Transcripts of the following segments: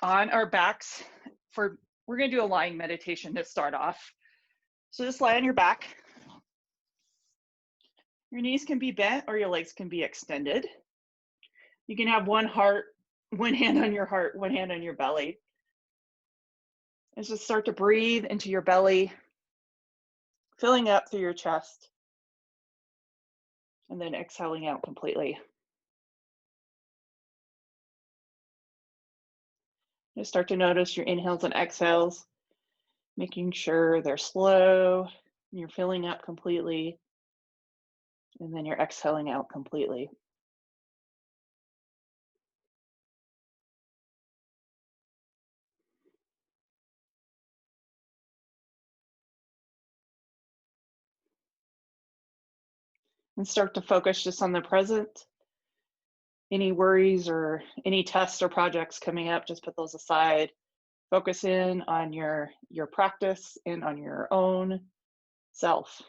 on our backs. We're going to do a lying meditation to start off. So just lie on your back. Your knees can be bent or your legs can be extended. You can have one hand on your heart, one hand on your belly. And just start to breathe into your belly, filling up through your chest, and then exhaling out completely. Just start to notice your inhales and exhales, making sure they're slow, and you're filling up completely, and then you're exhaling out completely. And start to focus just on the present. Any worries or any tests or projects coming up, just put those aside. Focus in on your practice and on your own self.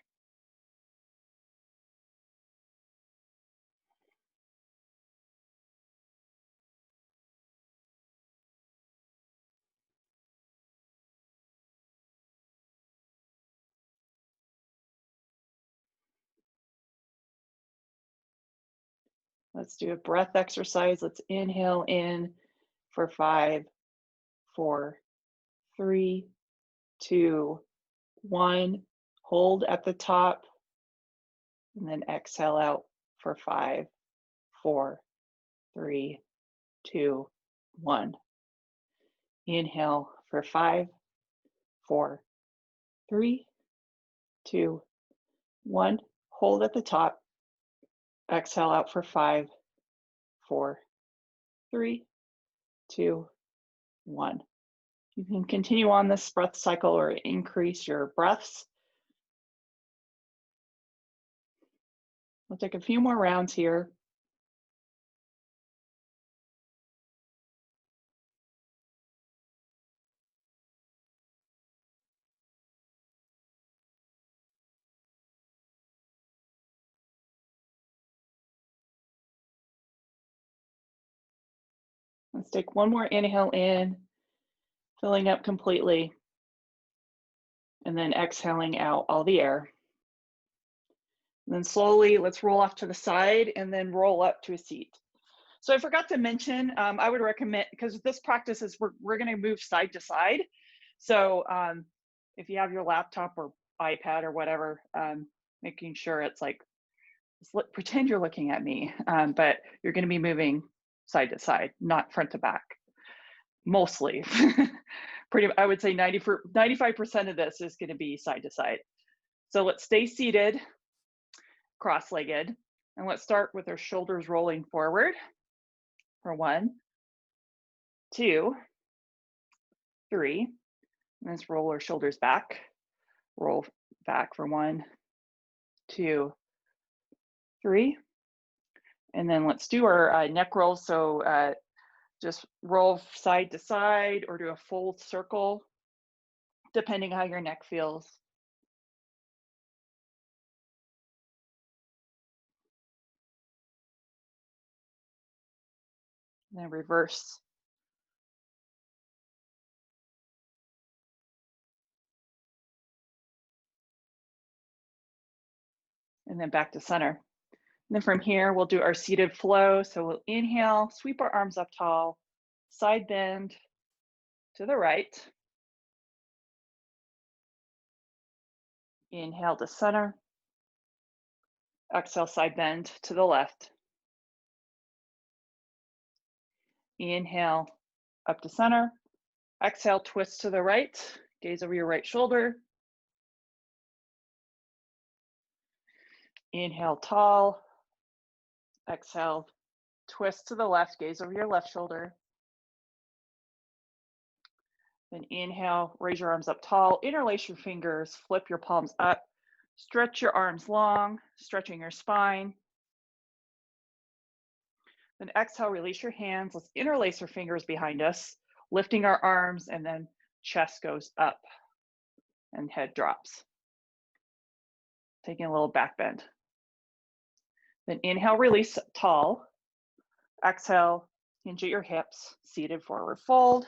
Let's do a breath exercise. Let's inhale in for 5, 4, 3, 2, 1. Hold at the top, and then exhale out for 5, 4, 3, 2, 1. Inhale for 5, 4, 3, 2, 1. Hold at the top. Exhale out for 5, 4, 3, 2, 1. You can continue on this breath cycle or increase your breaths. We'll take a few more rounds here. Let's take one more inhale in, filling up completely, and then exhaling out all the air. And then slowly, let's roll off to the side and then roll up to a seat. So I forgot to mention, I would recommend, because this practice is, we're gonna move side to side. So if you have your laptop or iPad or whatever, making sure it's like, pretend you're looking at me, but you're gonna be moving side to side, not front to back, mostly. I would say 95% of this is gonna be side to side. So let's stay seated, cross-legged, and let's start with our shoulders rolling forward for 1, 2, 3. Let's roll our shoulders back. Roll back for 1, 2, 3. And then let's do our neck roll. So just roll side to side or do a full circle, depending how your neck feels. And then reverse. And then back to center. And then from here, we'll do our seated flow. So we'll inhale, sweep our arms up tall, side bend to the right. Inhale to center. Exhale, side bend to the left. Inhale, up to center. Exhale, twist to the right. Gaze over your right shoulder. Inhale, tall. Exhale, twist to the left. Gaze over your left shoulder. Then inhale, raise your arms up tall. Interlace your fingers. Flip your palms up. Stretch your arms long, stretching your spine. Then exhale, release your hands. Let's interlace our fingers behind us, lifting our arms, and then chest goes up and head drops. Taking a little back bend. Then inhale, release tall. Exhale, hinge at your hips, seated forward fold.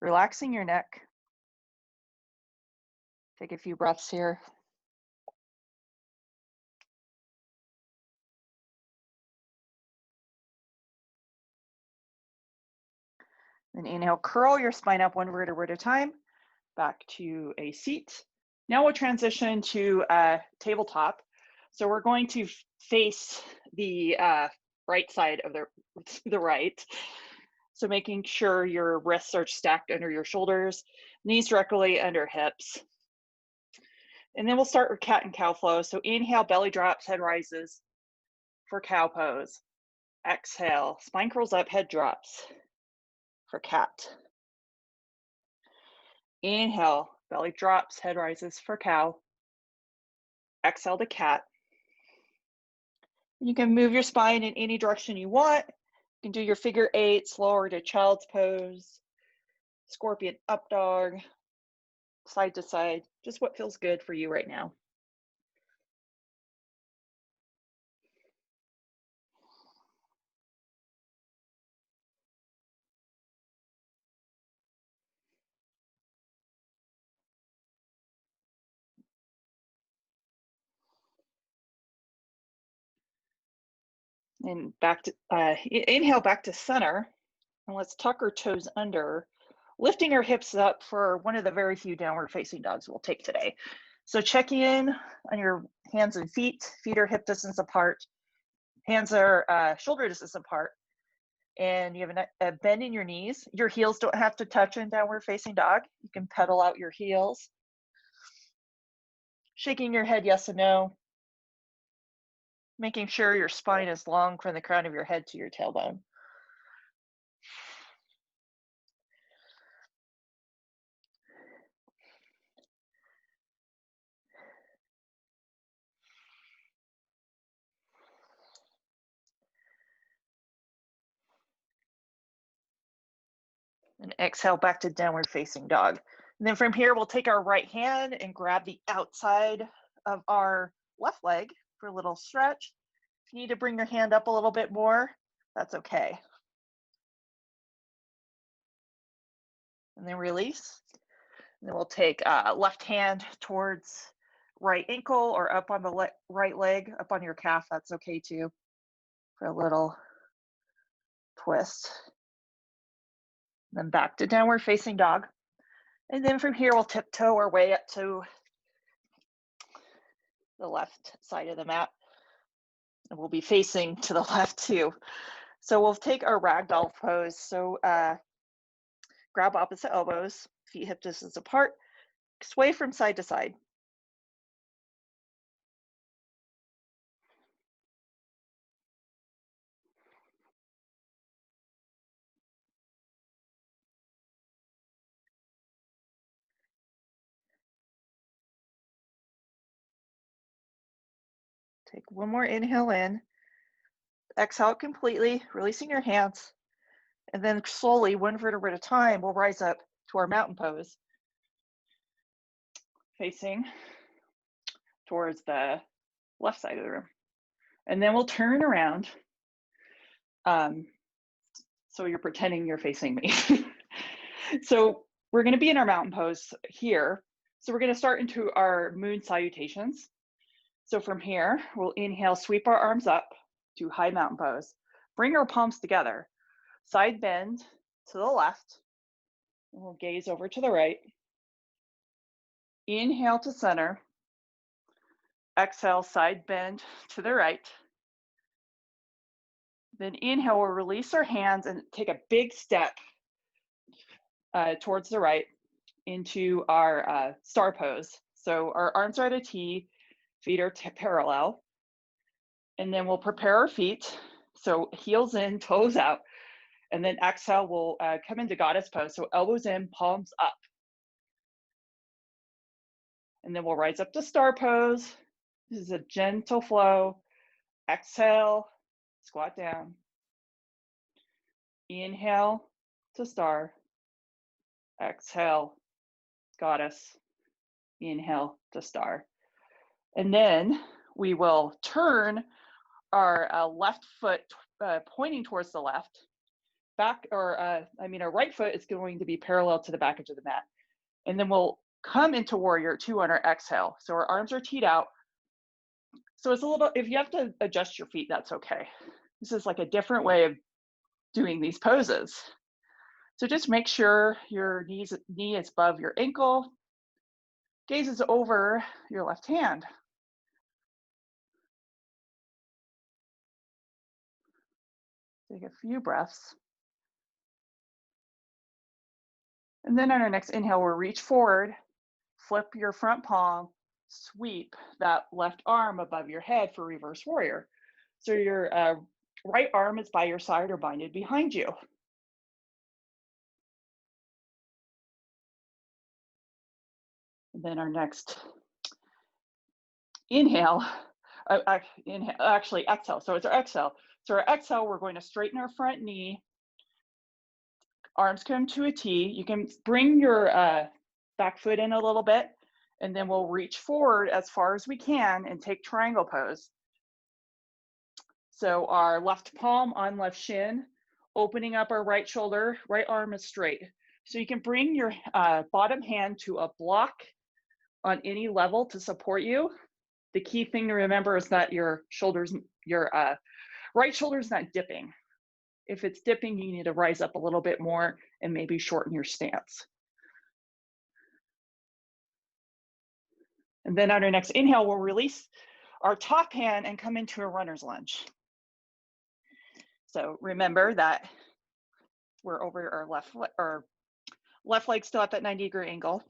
Relaxing your neck. Take a few breaths here. Then inhale, curl your spine up one vertebra at a time, back to a seat. Now we'll transition to a tabletop. So we're going to face the right side of the right. So making sure your wrists are stacked under your shoulders, knees directly under hips. And then we'll start with cat and cow flow. So inhale, belly drops, head rises for cow pose. Exhale, spine curls up, head drops for cat. Inhale, belly drops, head rises for cow. Exhale to cat. You can move your spine in any direction you want. You can do your figure eights, lower to child's pose, scorpion up dog, side to side, just what feels good for you right now. And back to, inhale back to center. And let's tuck our toes under, lifting our hips up for one of the very few downward facing dogs we'll take today. So check in on your hands and feet. Feet are hip distance apart. Hands are shoulder distance apart. And you have a bend in your knees. Your heels don't have to touch in downward facing dog. You can pedal out your heels. Shaking your head yes and no. Making sure your spine is long from the crown of your head to your tailbone. And exhale back to downward facing dog. And then from here, we'll take our right hand and grab the outside of our left leg for a little stretch. If you need to bring your hand up a little bit more, that's okay. And then release. And then we'll take left hand towards right ankle or up on the right leg, up on your calf, that's okay too, for a little twist. Then back to downward facing dog. And then from here, we'll tiptoe our way up to the left side of the mat. And we'll be facing to the left too. So we'll take our ragdoll pose. So grab opposite elbows, feet hip distance apart, sway from side to side. Take one more inhale in, exhale completely, releasing your hands. And then slowly, one vertebra at a time, we'll rise up to our mountain pose, facing towards the left side of the room. And then we'll turn around. So you're pretending you're facing me. So we're going to be in our mountain pose here. So we're going to start into our moon salutations. So from here, we'll inhale, sweep our arms up to high mountain pose. Bring our palms together, side bend to the left. And we'll gaze over to the right. Inhale to center. Exhale, side bend to the right. Then inhale, we'll release our hands and take a big step towards the right into our star pose. So our arms are at a T, feet are parallel. And then we'll prepare our feet. So heels in, toes out. And then exhale, we'll come into goddess pose. So elbows in, palms up. And then we'll rise up to star pose. This is a gentle flow. Exhale, squat down. Inhale to star. Exhale, goddess. Inhale to star. And then we will turn our left foot pointing towards the left. back, or our right foot is going to be parallel to the back edge of the mat. And then we'll come into warrior two on our exhale. So our arms are teed out. So it's a little, if you have to adjust your feet, that's okay. This is like a different way of doing these poses. So just make sure your knee is above your ankle, gaze is over your left hand. Take a few breaths. And then on our next inhale, we'll reach forward, flip your front palm, sweep that left arm above your head for reverse warrior. So your right arm is by your side or binded behind you. And then our next inhale, exhale. So it's our exhale. So our exhale, we're going to straighten our front knee, arms come to a T. You can bring your back foot in a little bit, and then we'll reach forward as far as we can and take triangle pose. So our left palm on left shin, opening up our right shoulder, right arm is straight. So you can bring your bottom hand to a block on any level to support you. The key thing to remember is that your right shoulder is not dipping. If it's dipping, you need to rise up a little bit more and maybe shorten your stance. And then on our next inhale, we'll release our top hand and come into a runner's lunge. So remember that we're over our left leg still at that 90-degree angle.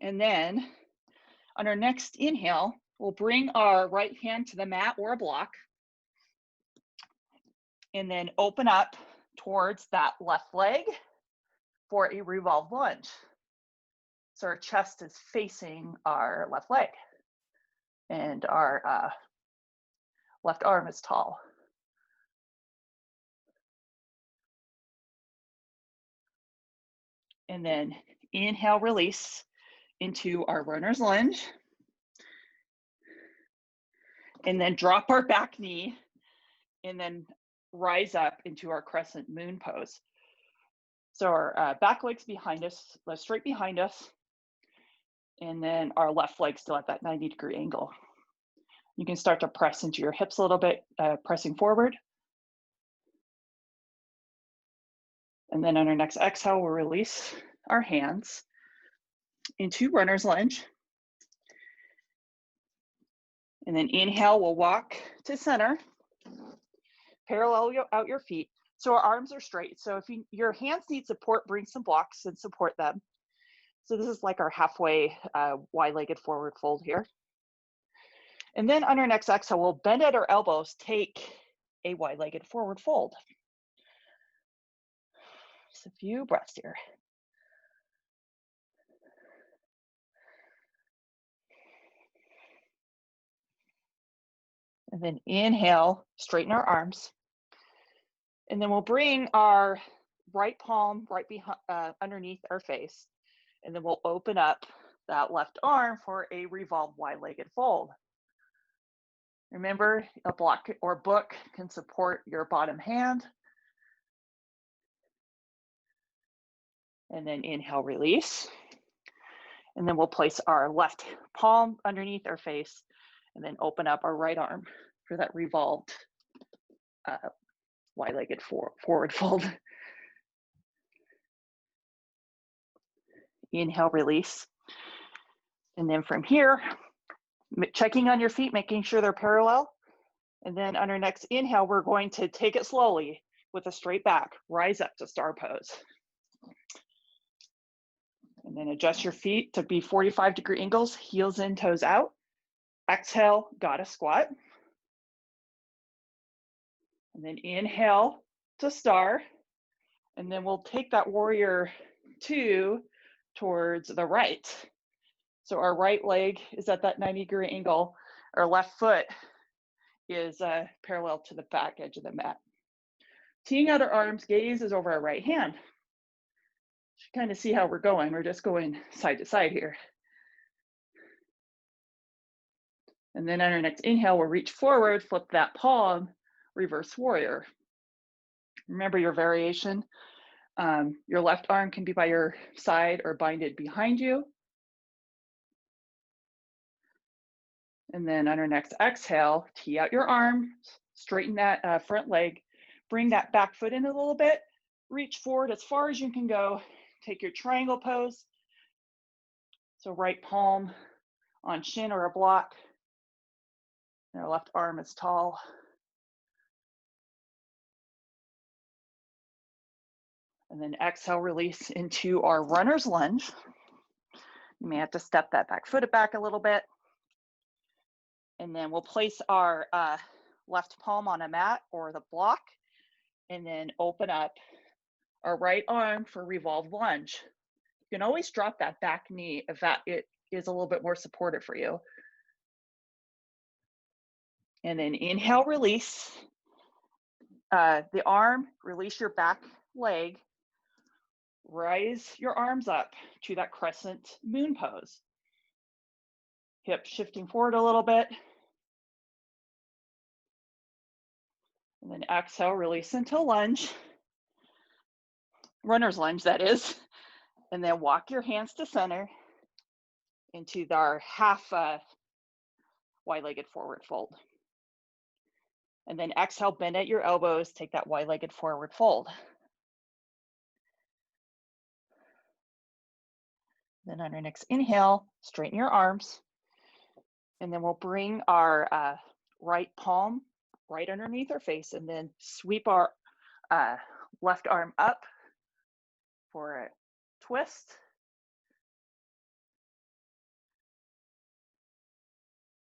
And then on our next inhale, we'll bring our right hand to the mat or a block, and then open up towards that left leg for a revolved lunge. So our chest is facing our left leg, and our left arm is tall. And then inhale, release into our runner's lunge. And then drop our back knee, and then rise up into our crescent moon pose. So our back leg's behind us, straight behind us, and then our left leg still at that 90-degree angle. You can start to press into your hips a little bit, pressing forward. And then on our next exhale, we'll release our hands into runner's lunge. And then inhale, we'll walk to center, parallel out your feet. So our arms are straight. So if your hands need support, bring some blocks and support them. So this is like our halfway wide-legged forward fold here. And then on our next exhale, we'll bend at our elbows, take a wide-legged forward fold. Just a few breaths here. And then inhale, straighten our arms. And then we'll bring our right palm right behind, underneath our face. And then we'll open up that left arm for a revolved wide-legged fold. Remember, a block or book can support your bottom hand. And then inhale, release. And then we'll place our left palm underneath our face, and then open up our right arm for that revolved wide-legged forward fold. Inhale, release. And then from here, checking on your feet, making sure they're parallel. And then on our next inhale, we're going to take it slowly with a straight back, rise up to star pose. And then adjust your feet to be 45-degree angles, heels in, toes out. Exhale, goddess squat. And then inhale to star. And then we'll take that warrior two towards the right. So our right leg is at that 90-degree angle. Our left foot is parallel to the back edge of the mat. Teeing out our arms, gaze is over our right hand. You kind of see how we're going. We're just going side to side here. And then on our next inhale, we'll reach forward, flip that palm, reverse warrior. Remember your variation. Your left arm can be by your side or binded behind you. And then on our next exhale, tee out your arm, straighten that front leg, bring that back foot in a little bit, reach forward as far as you can go, take your triangle pose. So right palm on shin or a block, and our left arm is tall. And then exhale, release into our runner's lunge. You may have to step that back foot back a little bit. And then we'll place our left palm on a mat or the block, and then open up our right arm for revolved lunge. You can always drop that back knee if it is a little bit more supportive for you. And then inhale, release the arm, release your back leg, rise your arms up to that crescent moon pose. Hip shifting forward a little bit. And then exhale, release into lunge. Runner's lunge, that is. And then walk your hands to center into our half wide-legged forward fold. And then exhale, bend at your elbows, take that wide-legged forward fold. Then on our next inhale, straighten your arms. And then we'll bring our right palm right underneath our face, and then sweep our left arm up for a twist.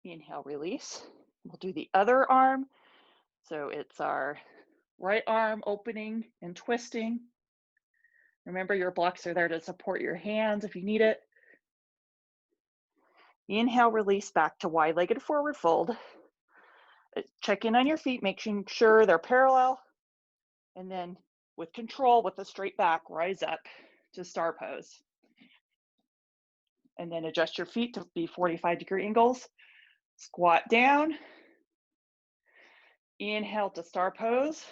Inhale, release. We'll do the other arm. So it's our right arm opening and twisting. Remember, your blocks are there to support your hands if you need it. Inhale, release back to wide-legged forward fold. Check in on your feet, making sure they're parallel. And then with control, with a straight back, rise up to star pose. And then adjust your feet to be 45-degree angles. Squat down. Inhale to star pose.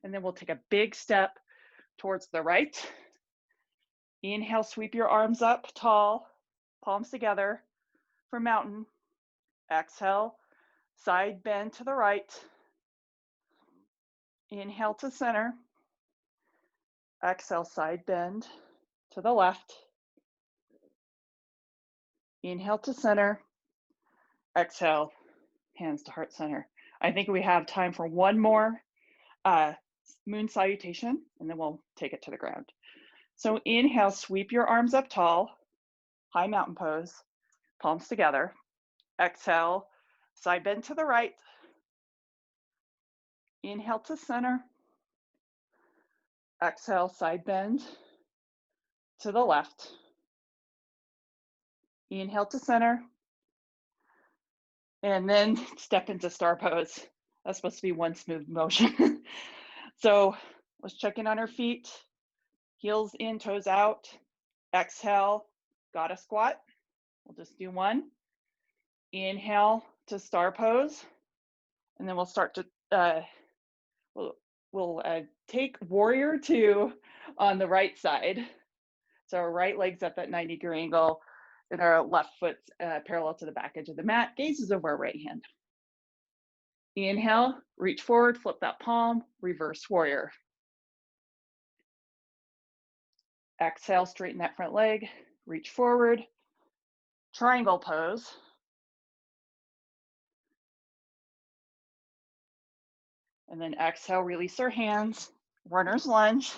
And then we'll take a big step towards the right. Inhale, sweep your arms up tall, palms together for mountain. Exhale, side bend to the right. Inhale to center. Exhale, side bend to the left. Inhale to center. Exhale, hands to heart center. I think we have time for one more moon salutation, and then we'll take it to the ground. So inhale, sweep your arms up tall, high mountain pose, palms together. Exhale, side bend to the right. Inhale to center. Exhale, side bend to the left. Inhale to center. And then step into star pose. That's supposed to be one smooth motion. So let's check in on our feet. Heels in, toes out. Exhale, goddess squat. We'll just do one. Inhale to star pose. And then we'll start to, we'll take warrior two on the right side. So our right leg's at that 90-degree angle, and our left foot's parallel to the back edge of the mat, gazes over our right hand. Inhale, reach forward, flip that palm, reverse warrior. Exhale, straighten that front leg, reach forward, triangle pose. And then exhale, release our hands, runner's lunge.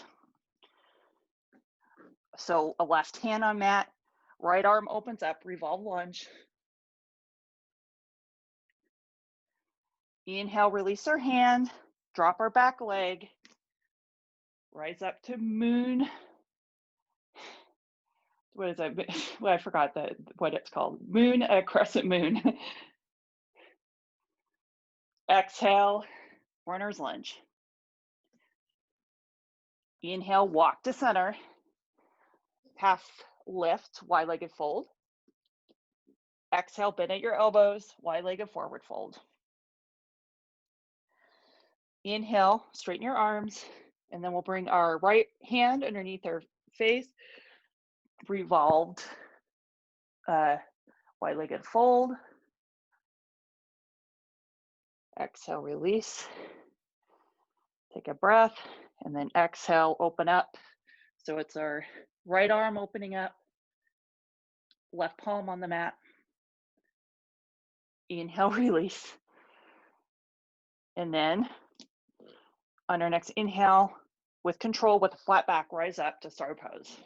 So a left hand on mat, right arm opens up, revolve lunge. Inhale, release our hand, drop our back leg, rise up to moon. What is that? Well, I forgot what it's called. Moon, crescent moon. Exhale, runner's lunge. Inhale, walk to center. Half lift, wide-legged fold. Exhale, bend at your elbows, wide-legged forward fold. Inhale, straighten your arms. And then we'll bring our right hand underneath our face, revolved, wide-legged fold. Exhale, release. Take a breath, and then exhale, open up. So it's our right arm opening up, left palm on the mat. Inhale, release. And then on our next inhale, with control, with a flat back, rise up to star pose.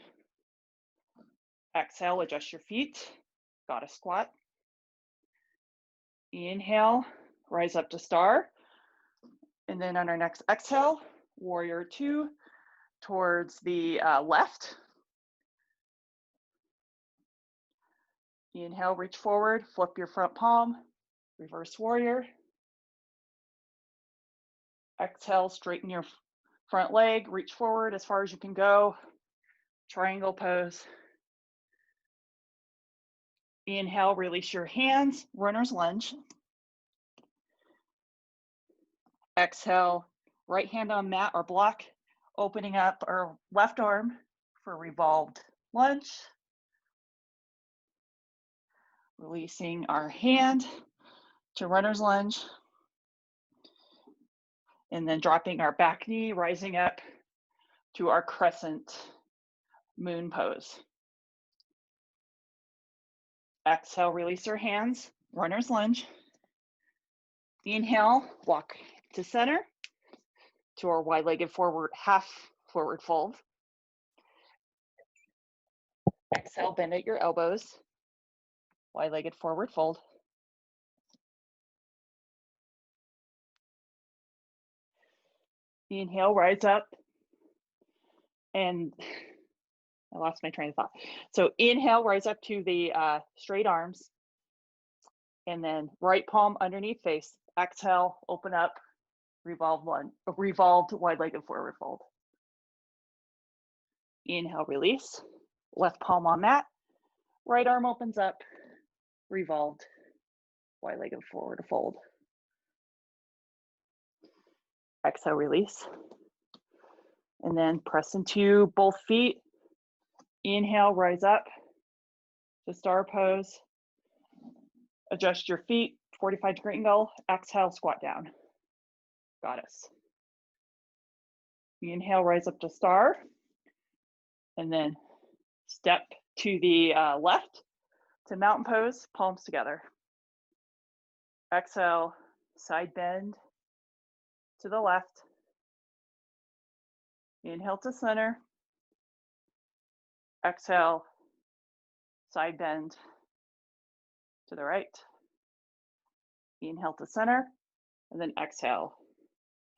Exhale, adjust your feet, goddess squat. Inhale, rise up to star. And then on our next exhale, warrior two towards the left. Inhale, reach forward, flip your front palm, reverse warrior. Exhale, straighten your front leg, reach forward as far as you can go. Triangle pose. Inhale, release your hands, runner's lunge. Exhale, right hand on mat or block, opening up our left arm for revolved lunge. Releasing our hand to runner's lunge. And then dropping our back knee, rising up to our crescent moon pose. Exhale, release your hands, runner's lunge. Inhale, walk to center, to our wide-legged forward, half forward fold. Exhale, bend at your elbows, wide-legged forward fold. Inhale, rise up, and I lost my train of thought. So inhale, rise up to the straight arms, and then right palm underneath face. Exhale, open up, revolved wide-legged forward fold. Inhale, release, left palm on mat, right arm opens up, revolved wide-legged forward fold. Exhale, release. And then press into both feet. Inhale, rise up to star pose. Adjust your feet, 45-degree angle. Exhale, squat down. Goddess. Inhale, rise up to star. And then step to the left to mountain pose, palms together. Exhale, side bend to the left. Inhale to center. Exhale, side bend to the right. Inhale to center, and then exhale,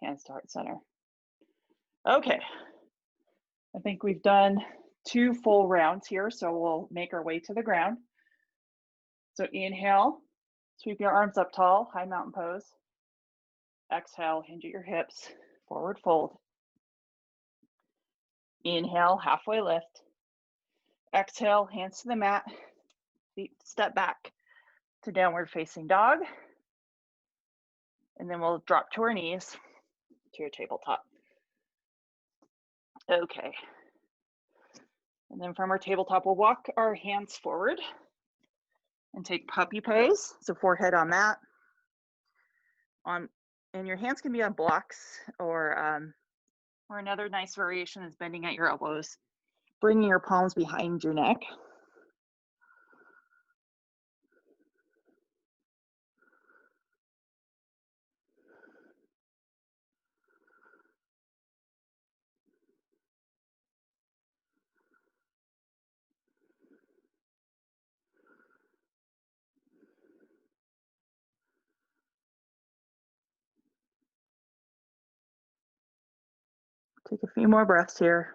hands to heart center. Okay, I think we've done 2 full rounds here, so we'll make our way to the ground. So inhale, sweep your arms up tall, high mountain pose. Exhale, hinge at your hips, forward fold. Inhale, halfway lift. Exhale, hands to the mat, feet step back to downward facing dog. And then we'll drop to our knees to your tabletop. Okay. And then from our tabletop, we'll walk our hands forward and take puppy pose. So forehead on mat. And your hands can be on blocks, or another nice variation is bending at your elbows, bringing your palms behind your neck. Take a few more breaths here.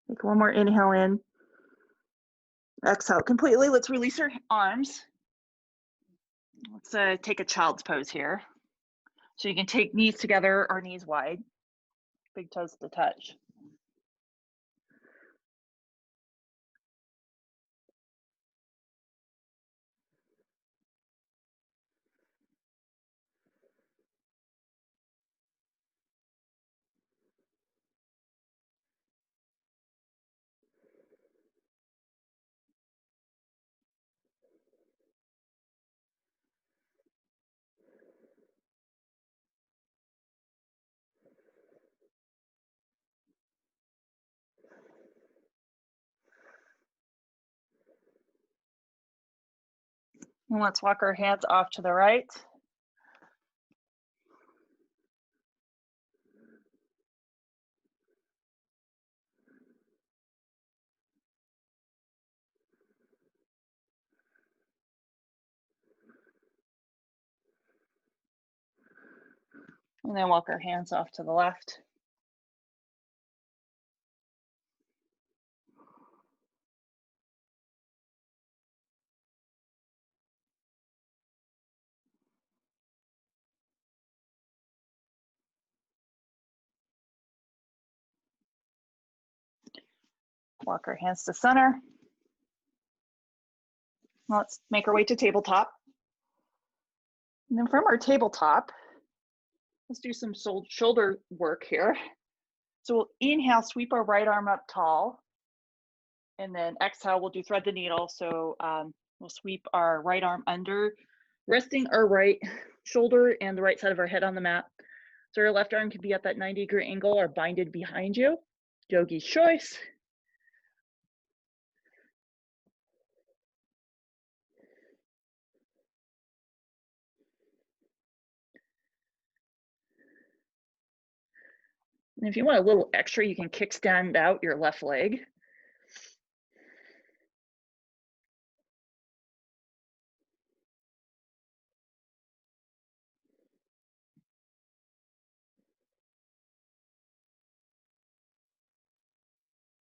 Take one more inhale in. Exhale completely. Let's release our arms. Let's take a child's pose here. So you can take knees together or knees wide, big toes to touch. And let's walk our hands off to the right. And then walk our hands off to the left. Walk our hands to center. Let's make our way to tabletop. And then from our tabletop, let's do some shoulder work here. So we'll inhale, sweep our right arm up tall. And then exhale, we'll do thread the needle. So we'll sweep our right arm under, resting our right shoulder and the right side of our head on the mat. So your left arm can be at that 90-degree angle or binded behind you. Yogi's choice. And if you want a little extra, you can kickstand out your left leg.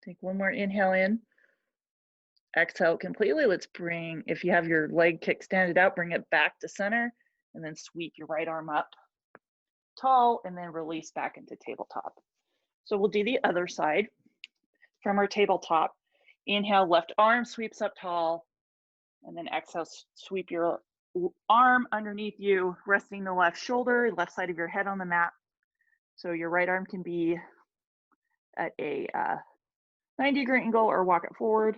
Take one more inhale in. Exhale completely. Let's bring, if you have your leg kickstanded out, bring it back to center and then sweep your right arm up tall and then release back into tabletop. So we'll do the other side. From our tabletop, inhale, left arm sweeps up tall, and then exhale, sweep your arm underneath you, resting the left shoulder, left side of your head on the mat. So your right arm can be at a 90-degree angle or walk it forward.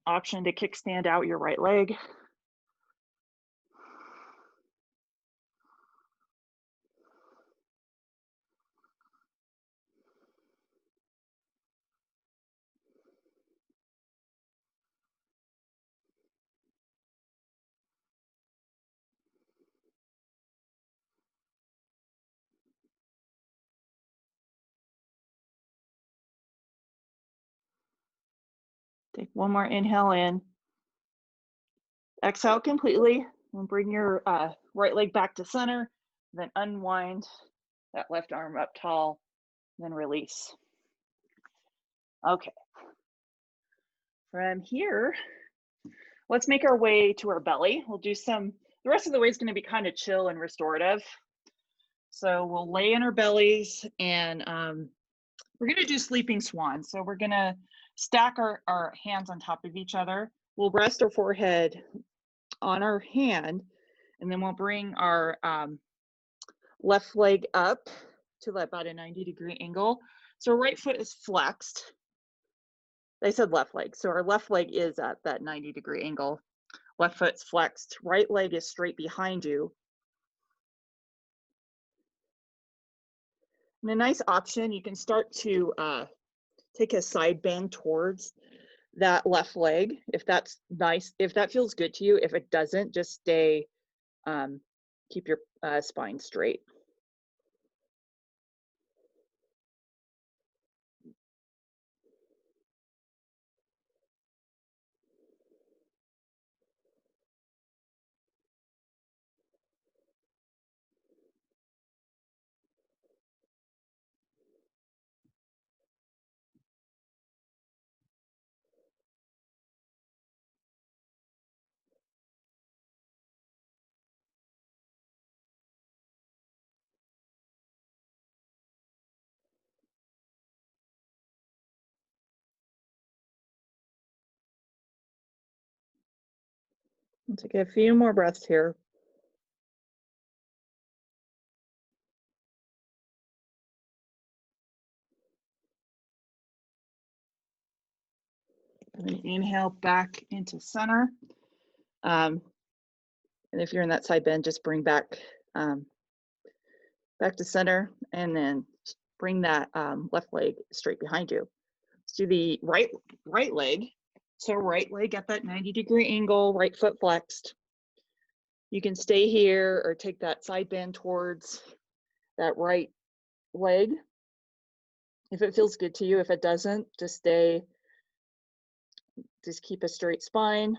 Option to kickstand out your right leg. Take one more inhale in. Exhale completely and bring your right leg back to center, then unwind that left arm up tall, then release. Okay. From here, let's make our way to our belly. We'll do the rest of the way is going to be kind of chill and restorative. So we'll lay in our bellies and we're going to do sleeping swan. So we're going to stack our hands on top of each other. We'll rest our forehead on our hand, and then we'll bring our left leg up to about a 90-degree angle. So our right foot is flexed. I said left leg. So our left leg is at that 90-degree angle. Left foot's flexed. Right leg is straight behind you. And a nice option, you can start to take a side bend towards that left leg if that's nice, if that feels good to you. If it doesn't, just stay, keep your spine straight. We'll take a few more breaths here. And then inhale back into center. And if you're in that side bend, just bring back back to center, and then bring that left leg straight behind you. Let's do the right leg. So right leg at that 90-degree angle, right foot flexed. You can stay here or take that side bend towards that right leg if it feels good to you. If it doesn't, just stay, just keep a straight spine.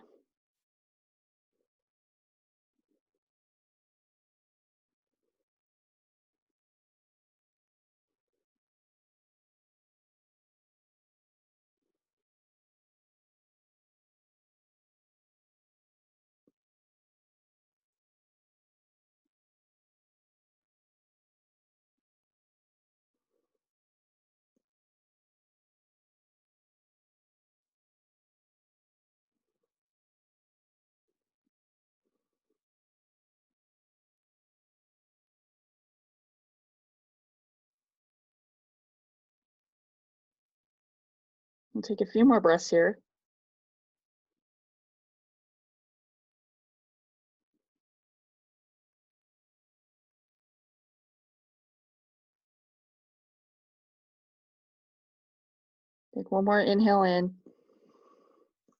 We'll take a few more breaths here. Take one more inhale in.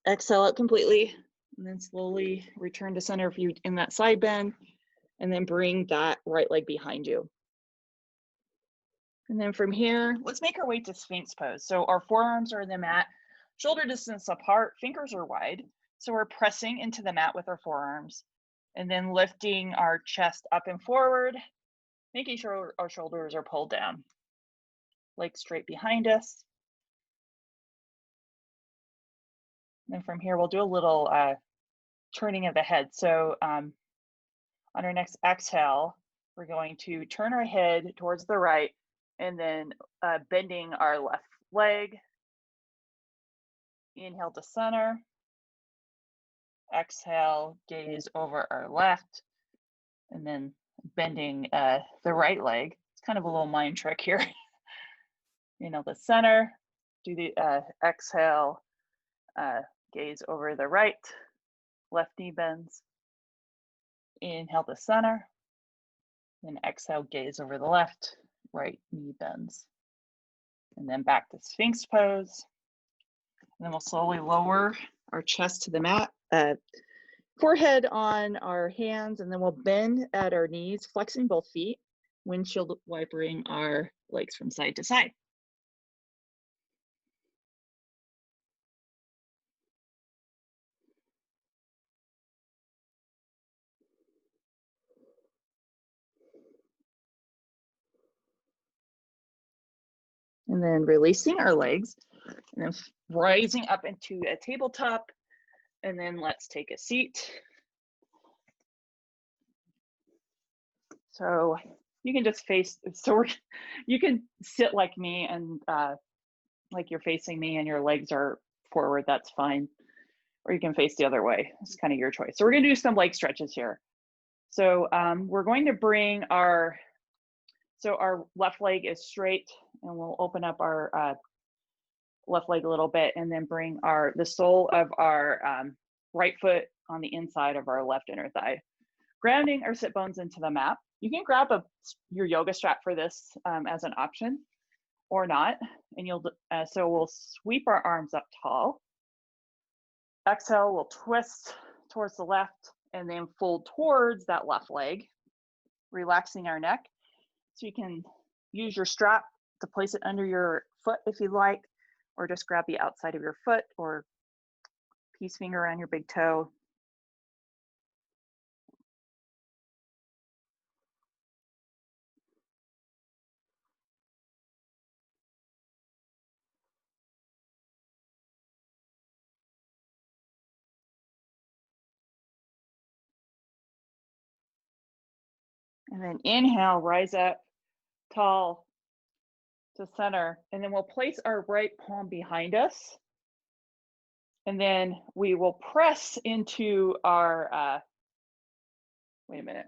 Exhale out completely, and then slowly return to center if you're in that side bend, and then bring that right leg behind you. And then from here, let's make our way to Sphinx pose. So our forearms are in the mat, shoulder distance apart, fingers are wide. So we're pressing into the mat with our forearms, and then lifting our chest up and forward, making sure our shoulders are pulled down. Legs straight behind us. And then from here, we'll do a little turning of the head. So on our next exhale, we're going to turn our head towards the right, and then bending our left leg. Inhale to center. Exhale, gaze over our left, and then bending the right leg. It's kind of a little mind trick here. Inhale to center. Do the exhale, gaze over the right, left knee bends. Inhale to center. Then exhale, gaze over the left, right knee bends. And then back to Sphinx pose. And then we'll slowly lower our chest to the mat, forehead on our hands, and then we'll bend at our knees, flexing both feet, windshield wipering our legs from side to side. And then releasing our legs, and then rising up into a tabletop, and then let's take a seat. So you can just face, you can sit like me, and like you're facing me and your legs are forward, that's fine. Or you can face the other way, it's kind of your choice. So we're gonna do some leg stretches here. So we're going to bring our left leg is straight, and we'll open up our left leg a little bit, and then bring the sole of our right foot on the inside of our left inner thigh, grounding our sit bones into the mat. You can grab your yoga strap for this as an option, or not. And so we'll sweep our arms up tall. Exhale, we'll twist towards the left, and then fold towards that left leg, relaxing our neck. So you can use your strap to place it under your foot if you like, or just grab the outside of your foot, or peace finger around your big toe. And then inhale, rise up tall to center, and then we'll place our right palm behind us, And then we will press into our, wait a minute.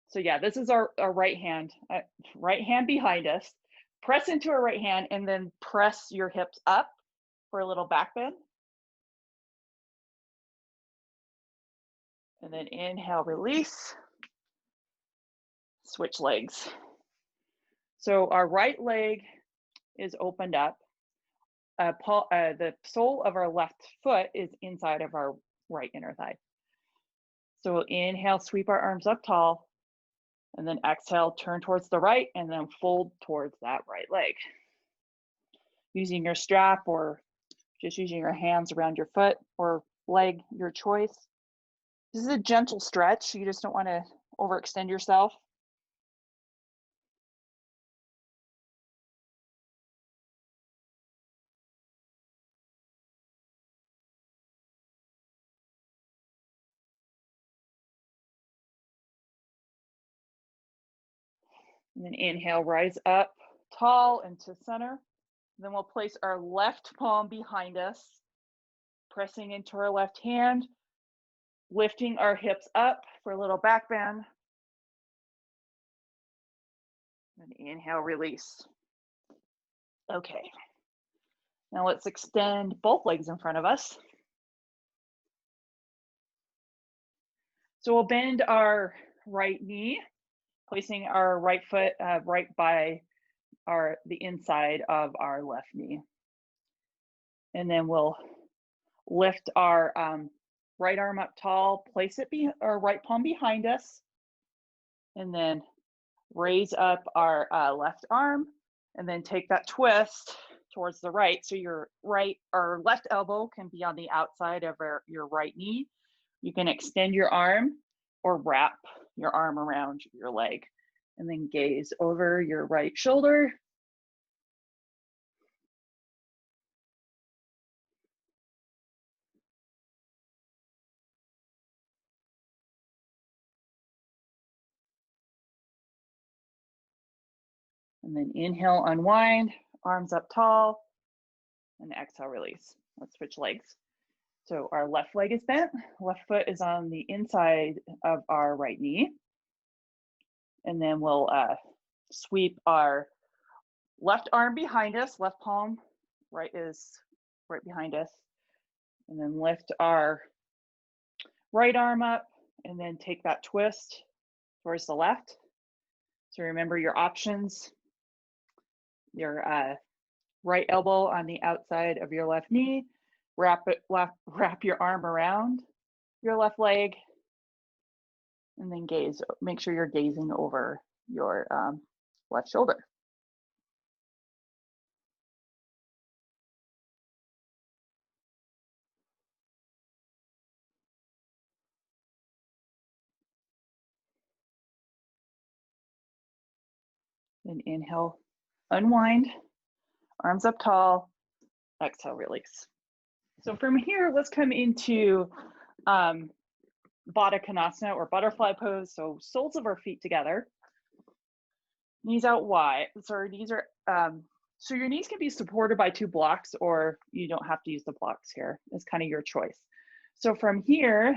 So yeah, this is our right hand behind us. Press into our right hand and then press your hips up for a little back bend. And then inhale, release. Switch legs. So our right leg is opened up. The sole of our left foot is inside of our right inner thigh. So we'll inhale, sweep our arms up tall, and then exhale, turn towards the right, and then fold towards that right leg. Using your strap or just using your hands around your foot or leg, your choice. This is a gentle stretch. You just don't want to overextend yourself. And then inhale, rise up tall into center. Then we'll place our left palm behind us, pressing into our left hand, lifting our hips up for a little back bend. And inhale, release. Okay. Now let's extend both legs in front of us. So we'll bend our right knee, placing our right foot right by the inside of our left knee. And then we'll lift our right arm up tall, place it our right palm behind us, and then raise up our left arm, and then take that twist towards the right. So your right or left elbow can be on the outside of your right knee. You can extend your arm or wrap your arm around your leg, and then gaze over your right shoulder. And then inhale, unwind, arms up tall, and exhale, release. Let's switch legs. So our left leg is bent, left foot is on the inside of our right knee. And then we'll sweep our left arm behind us, left palm is right behind us. And then lift our right arm up and then take that twist towards the left. So remember your options, your right elbow on the outside of your left knee, wrap your arm around your left leg, and then gaze. Make sure you're gazing over your left shoulder. Then inhale, unwind, arms up tall, exhale, release. So from here, let's come into Baddha Konasana or butterfly pose. So soles of our feet together, knees out wide. So our knees are, so your knees can be supported by 2 blocks, or you don't have to use the blocks here. It's kind of your choice. So from here,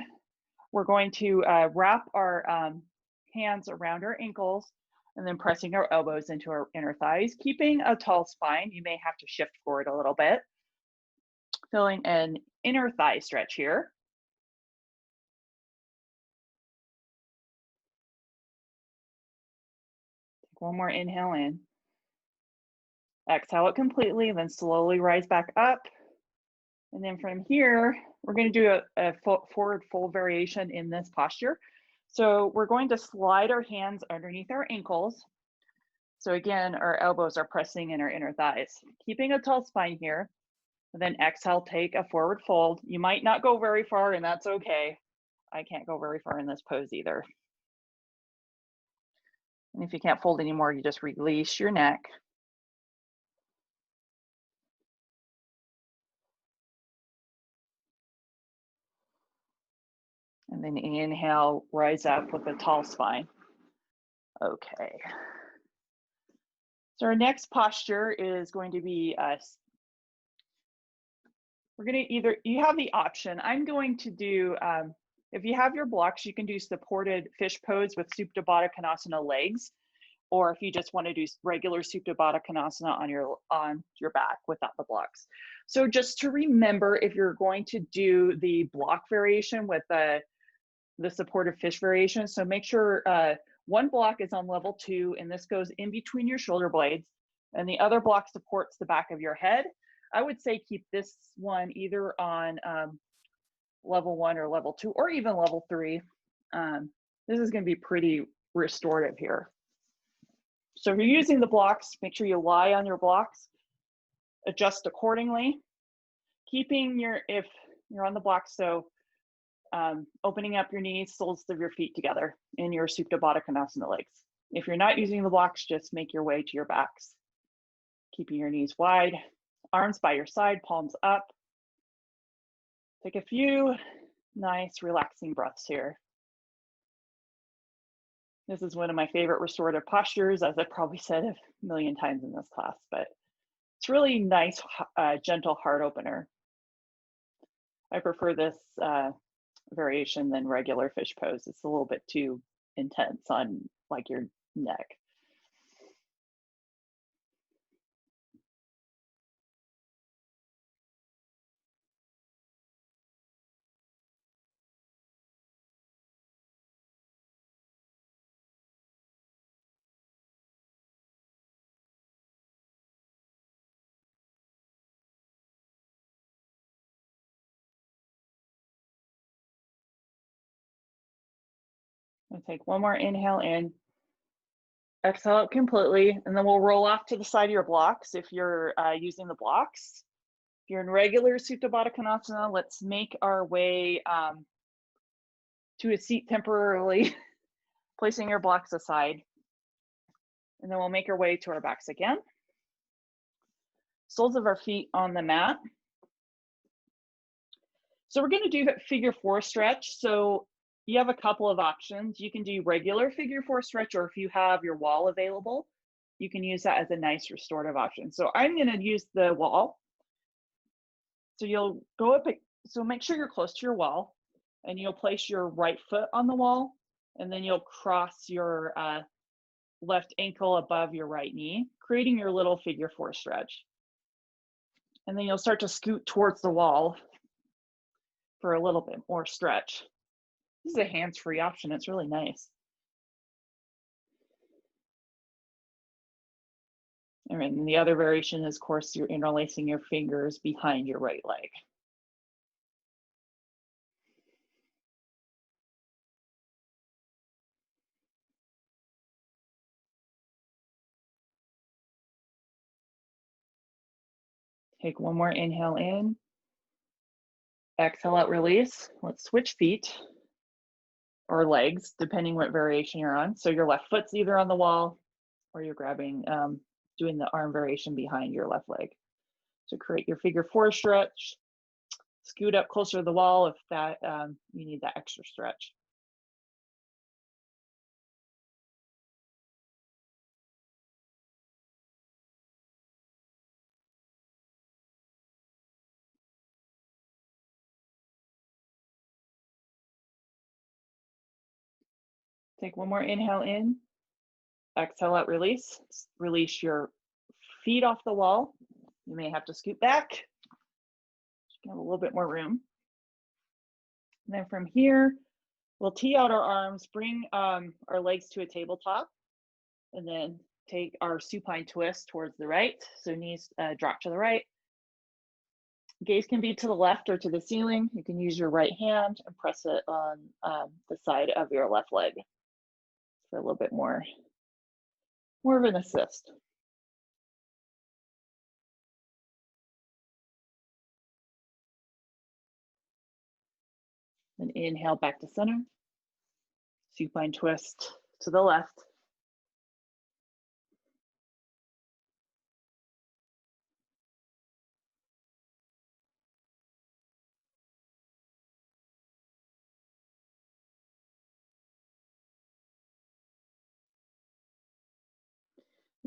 we're going to wrap our hands around our ankles and then pressing our elbows into our inner thighs, keeping a tall spine. You may have to shift forward a little bit. Feeling an inner thigh stretch here. Take one more inhale in. Exhale it completely, then slowly rise back up. And then from here, we're going to do a forward fold variation in this posture. So we're going to slide our hands underneath our ankles. So again, our elbows are pressing in our inner thighs, keeping a tall spine here. And then exhale, take a forward fold. You might not go very far, and that's okay. I can't go very far in this pose either. And if you can't fold anymore, you just release your neck. And then inhale, rise up with a tall spine. Okay. So our next posture is going to be we're gonna either, you have the option, I'm going to do, if you have your blocks, you can do supported fish pose with Supta Baddha Konasana legs, or if you just want to do regular Supta Baddha Konasana on your back without the blocks. So just to remember, if you're going to do the block variation with the supportive fish variation, so make sure one block is on level 2, and this goes in between your shoulder blades, and the other block supports the back of your head. I would say keep this one either on level 1 or level 2, or even level 3. This is going to be pretty restorative here. So if you're using the blocks, make sure you lie on your blocks, adjust accordingly, keeping your, if you're on the blocks, so opening up your knees, soles of your feet together in your Supta Baddha Konasana legs. If you're not using the blocks, just make your way to your backs, keeping your knees wide, arms by your side, palms up. Take a few nice relaxing breaths here. This is one of my favorite restorative postures, as I probably said a million times in this class, but it's really nice, gentle heart opener. I prefer this variation than regular fish pose. It's a little bit too intense on like your neck. I'll take one more inhale in, exhale out completely, and then we'll roll off to the side of your blocks if you're using the blocks. If you're in regular Supta Baddha Konasana, let's make our way to a seat temporarily, placing your blocks aside. And then we'll make our way to our backs again. Soles of our feet on the mat. So we're going to do that figure 4 stretch. So you have a couple of options. You can do regular figure 4 stretch, or if you have your wall available, you can use that as a nice restorative option. So I'm going to use the wall. So you'll go up, so make sure you're close to your wall, and you'll place your right foot on the wall, and then you'll cross your left ankle above your right knee, creating your little figure 4 stretch. And then you'll start to scoot towards the wall for a little bit more stretch. This is a hands-free option. It's really nice. And then the other variation is, of course, you're interlacing your fingers behind your right leg. Take one more inhale in. Exhale out, release. Let's switch feet or legs, depending what variation you're on. So your left foot's either on the wall or you're grabbing, doing the arm variation behind your left leg. So create your figure 4 stretch. Scoot up closer to the wall if that you need that extra stretch. Take one more inhale in. Exhale out, release. Release your feet off the wall. You may have to scoot back. Just have a little bit more room. And then from here, we'll tee out our arms, bring our legs to a tabletop, and then take our supine twist towards the right. So knees drop to the right. Gaze can be to the left or to the ceiling. You can use your right hand and press it on the side of your left leg for a little bit more of an assist. Then inhale back to center. Supine twist to the left.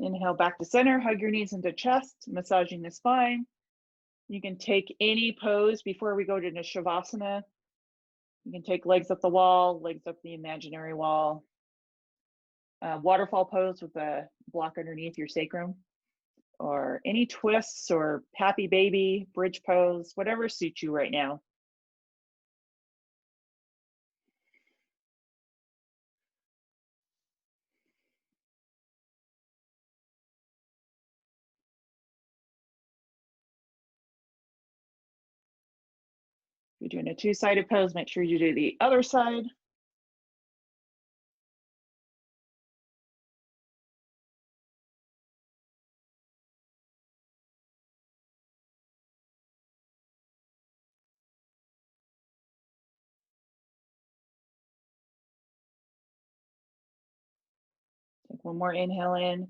Inhale back to center, hug your knees into chest, massaging the spine. You can take any pose before we go to Shavasana. You can take legs up the wall, legs up the imaginary wall. Waterfall pose with a block underneath your sacrum, or any twists or happy baby, bridge pose, whatever suits you right now. If you're doing a two-sided pose, make sure you do the other side. Take one more inhale in.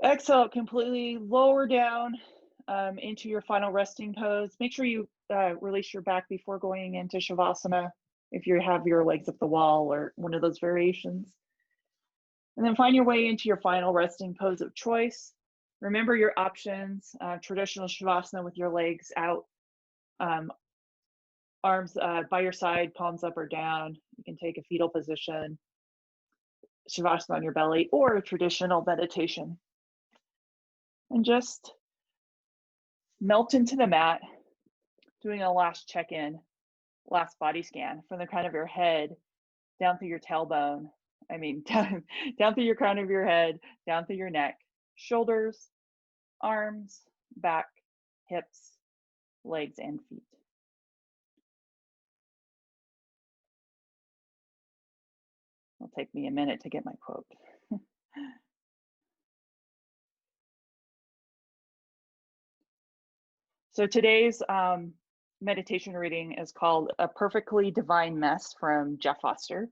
Exhale, completely lower down into your final resting pose. Make sure you release your back before going into Shavasana if you have your legs up the wall or one of those variations. And then find your way into your final resting pose of choice. Remember your options, traditional Shavasana with your legs out, arms by your side, palms up or down. You can take a fetal position, Shavasana on your belly, or a traditional meditation. And just melt into the mat, doing a last check-in, last body scan from the crown of your head down through your tailbone. I mean, down through your crown of your head, down through your neck, shoulders, arms, back, hips, legs, and feet. It'll take me a minute to get my quote. So today's meditation reading is called A Perfectly Divine Mess from Jeff Foster.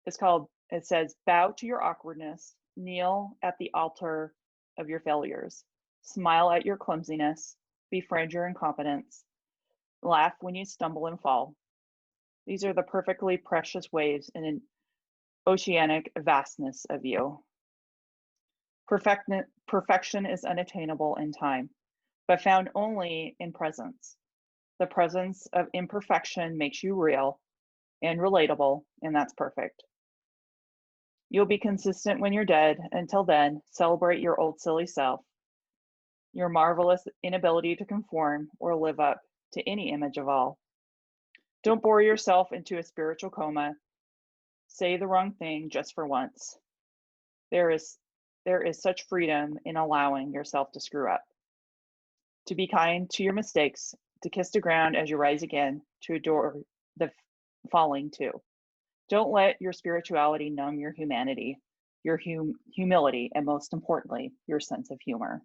It says, bow to your awkwardness, kneel at the altar of your failures, smile at your clumsiness, befriend your incompetence, laugh when you stumble and fall. These are the perfectly precious waves in an oceanic vastness of you. Perfection is unattainable in time, but found only in presence. The presence of imperfection makes you real and relatable, and that's perfect. You'll be consistent when you're dead. Until then, celebrate your old silly self, your marvelous inability to conform or live up to any image of all. Don't bore yourself into a spiritual coma. Say the wrong thing just for once. There is such freedom in allowing yourself to screw up. To be kind to your mistakes, to kiss the ground as you rise again, to adore the falling too. Don't let your spirituality numb your humanity, your humility, and most importantly, your sense of humor.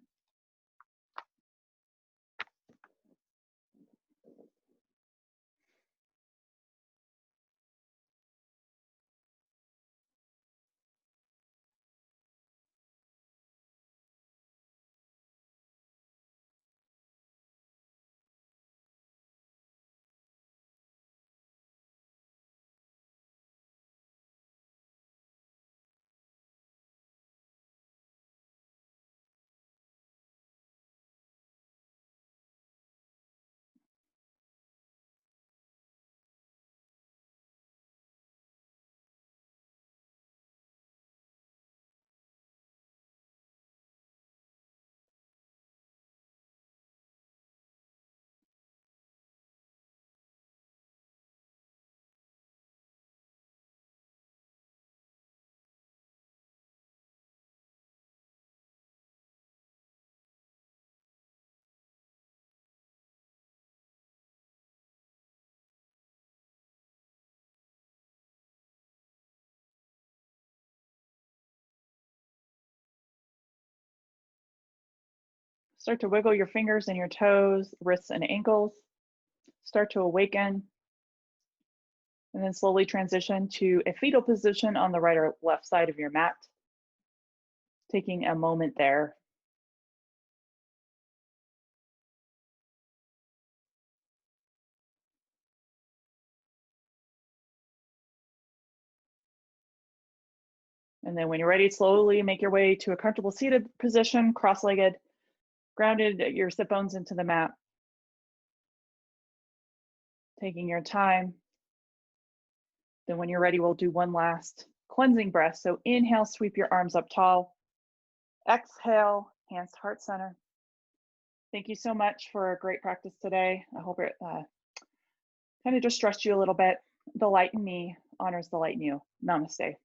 Start to wiggle your fingers and your toes, wrists and ankles. Start to awaken. And then slowly transition to a fetal position on the right or left side of your mat. Taking a moment there. And then when you're ready, slowly make your way to a comfortable seated position, cross-legged. Grounded your sit bones into the mat, taking your time. Then when you're ready, we'll do one last cleansing breath. So inhale, sweep your arms up tall. Exhale, hands to heart center. Thank you so much for a great practice today. I hope it kind of just stretched you a little bit. The light in me honors the light in you. Namaste.